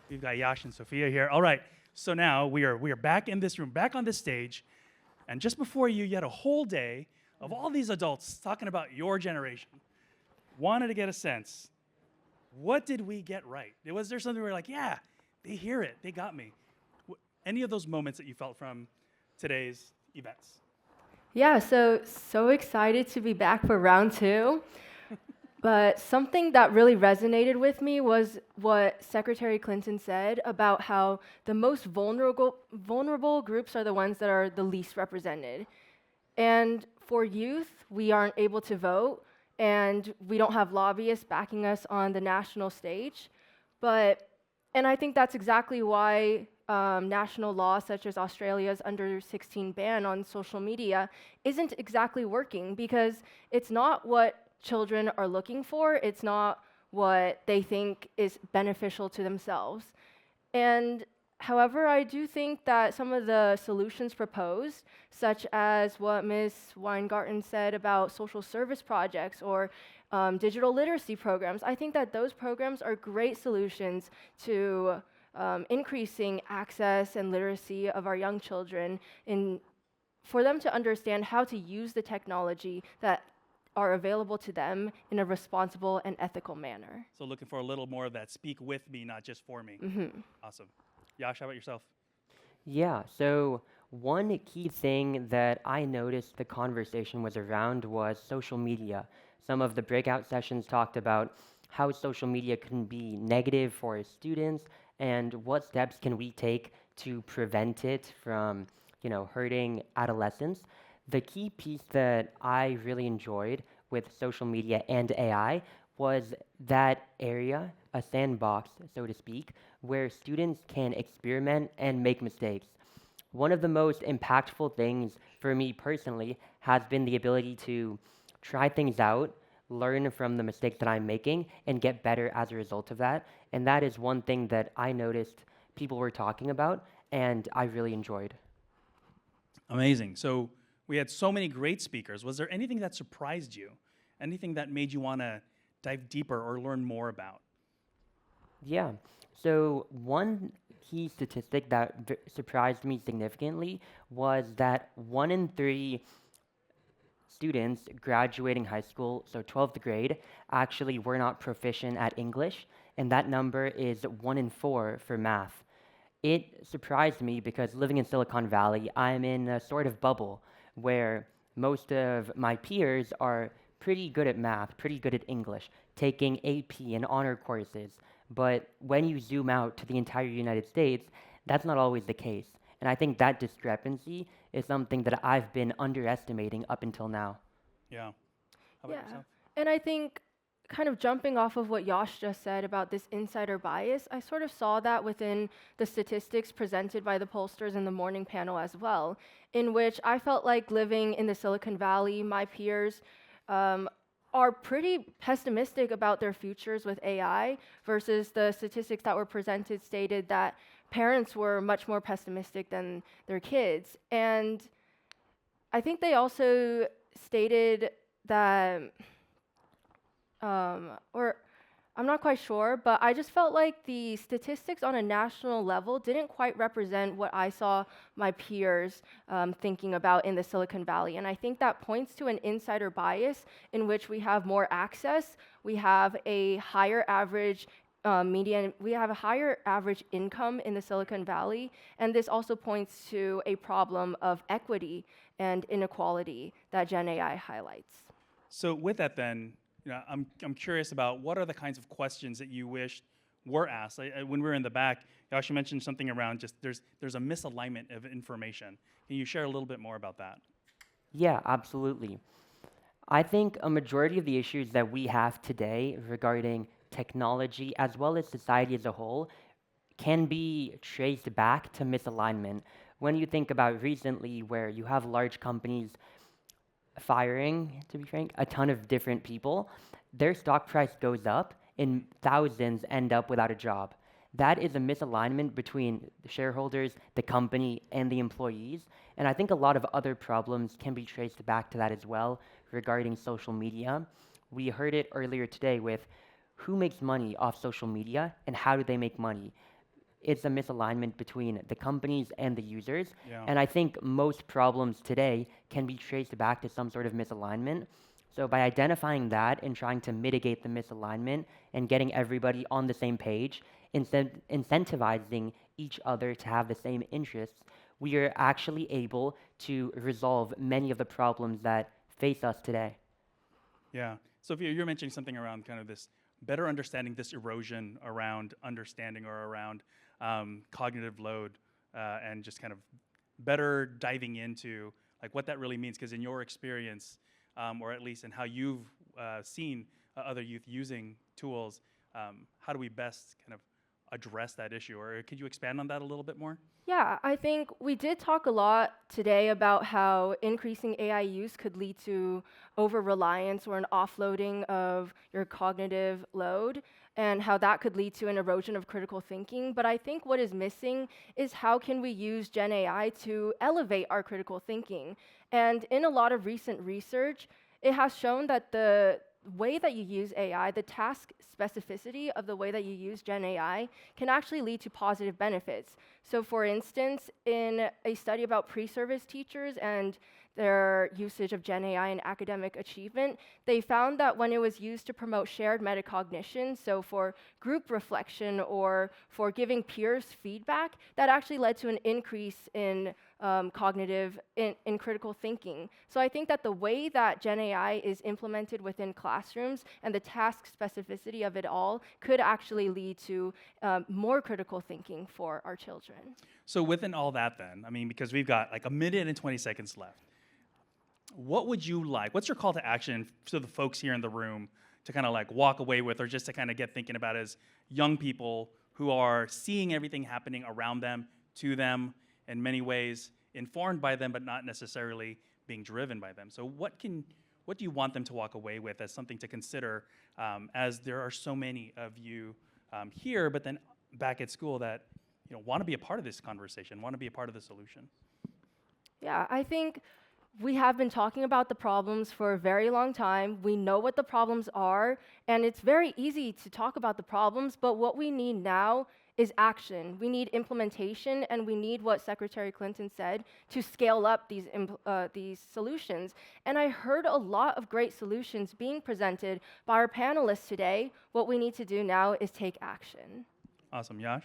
We've got Yash and Sophia here. All right. So now we are back in this room, back on this stage, and just before you had a whole day of all these adults talking about your generation. Wanted to get a sense. What did we get right? Was there something where we're like, yeah, they hear it, they got me? Any of those moments that you felt from today's events? Yeah, so excited to be back for round two. But something that really resonated with me was what Secretary Clinton said about how the most vulnerable groups are the ones that are the least represented. And for youth, we aren't able to vote, and we don't have lobbyists backing us on the national stage. But, and I think that's exactly why national law, such as Australia's under 16 ban on social media, isn't exactly working because it's not what children are looking for, it's not what they think is beneficial to themselves. And however, I do think that some of the solutions proposed, such as what Ms. Weingarten said about social service projects or digital literacy programs, I think that those programs are great solutions to increasing access and literacy of our young children for them to understand how to use the technology that are available to them in a responsible and ethical manner. So looking for a little more of that speak with me, not just for me. Awesome. Yash, how about yourself? Yeah, so one key thing that I noticed the conversation was around was social media. Some of the breakout sessions talked about how social media can be negative for students and what steps can we take to prevent it from, hurting adolescents. The key piece that I really enjoyed with social media and AI was that area, a sandbox, so to speak, where students can experiment and make mistakes. One of the most impactful things for me personally has been the ability to try things out, learn from the mistakes that I'm making, and get better as a result of that. And that is one thing that I noticed people were talking about, and I really enjoyed. Amazing. So we had so many great speakers. Was there anything that surprised you? Anything that made you want to dive deeper or learn more about? Yeah. So one key statistic that surprised me significantly was that 1 in 3 students graduating high school, so 12th grade, actually were not proficient at English, and that number is 1 in 4 for math. It surprised me because living in Silicon Valley, I'm in a sort of bubble where most of my peers are pretty good at math, pretty good at English, taking AP and honor courses. But when you zoom out to the entire United States, that's not always the case. And I think that discrepancy is something that I've been underestimating up until now. Yeah. How about Yeah, yourself? and I think kind of jumping off of what Yash just said about this insider bias, I sort of saw that within the statistics presented by the pollsters in the morning panel as well, in which I felt like living in the Silicon Valley, my peers are pretty pessimistic about their futures with AI versus the statistics that were presented stated that parents were much more pessimistic than their kids. And I think they also stated that or I'm not quite sure, but I just felt like the statistics on a national level didn't quite represent what I saw my peers thinking about in the Silicon Valley. And I think that points to an insider bias in which we have more access, we have a higher average we have a higher average income in the Silicon Valley, and this also points to a problem of equity and inequality that Gen AI highlights. So with that, then, I'm curious about what are the kinds of questions that you wish were asked. When we were in the back, you actually mentioned something around just there's a misalignment of information. Can you share a little bit more about that? Yeah, absolutely. I think a majority of the issues that we have today regarding technology as well as society as a whole can be traced back to misalignment. When you think about recently, where you have large companies firing, to be frank, a ton of different people, their stock price goes up and thousands end up without a job. That is a misalignment between the shareholders, the company, and the employees. And I think a lot of other problems can be traced back to that as well regarding social media. We heard it earlier today with who makes money off social media and how do they make money. it's a misalignment between the companies and the users. Yeah. And I think most problems today can be traced back to some sort of misalignment. So by identifying that and trying to mitigate the misalignment and getting everybody on the same page, incentivizing each other to have the same interests, we are actually able to resolve many of the problems that face us today. Yeah. Sophia, you're mentioning something around kind of this better understanding, this erosion around understanding or around cognitive load, and just kind of better diving into like what that really means. Because in your experience, or at least in how you've seen other youth using tools, how do we best kind of address that issue? Or could you expand on that a little bit more? Yeah, I think we did talk a lot today about how increasing AI use could lead to over-reliance or an offloading of your cognitive load, and how that could lead to an erosion of critical thinking. But I think what is missing is how can we use Gen AI to elevate our critical thinking? And in a lot of recent research, it has shown that the way that you use AI, the task specificity of the way that you use Gen AI can actually lead to positive benefits. So for instance, in a study about pre-service teachers and their usage of Gen AI in academic achievement, they found that when it was used to promote shared metacognition, so for group reflection or for giving peers feedback, that actually led to an increase in cognitive, in critical thinking. So I think that the way that Gen AI is implemented within classrooms and the task specificity of it all could actually lead to more critical thinking for our children. So within all that then, I mean, because we've got like a minute and 20 seconds left, what would you like? What's your call to action to the folks here in the room to kind of like walk away with, or just to kind of get thinking about as young people who are seeing everything happening around them, to them, in many ways, informed by them, but not necessarily being driven by them? So what do you want them to walk away with as something to consider, as there are so many of you here, but then back at school that want to be a part of this conversation, want to be a part of the solution? Yeah, I think we have been talking about the problems for a very long time. We know what the problems are, and it's very easy to talk about the problems, but what we need now is action. We need implementation, and we need what Secretary Clinton said to scale up these solutions. And I heard a lot of great solutions being presented by our panelists today. What we need to do now is take action. Awesome. Yash?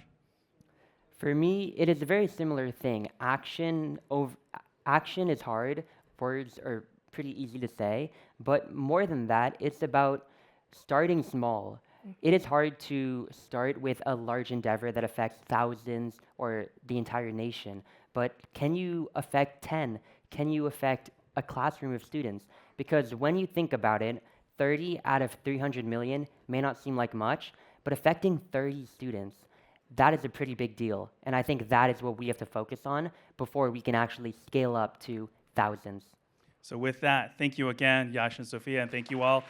For me, it is a very similar thing. Action is hard. Words are pretty easy to say, but more than that, it's about starting small. It is hard to start with a large endeavor that affects thousands or the entire nation, but can you affect 10? Can you affect a classroom of students? Because when you think about it, 30 out of 300 million may not seem like much, but affecting 30 students, that is a pretty big deal. And I think that is what we have to focus on before we can actually scale up to thousands. So with that, thank you again, Yash and Sophia, and thank you all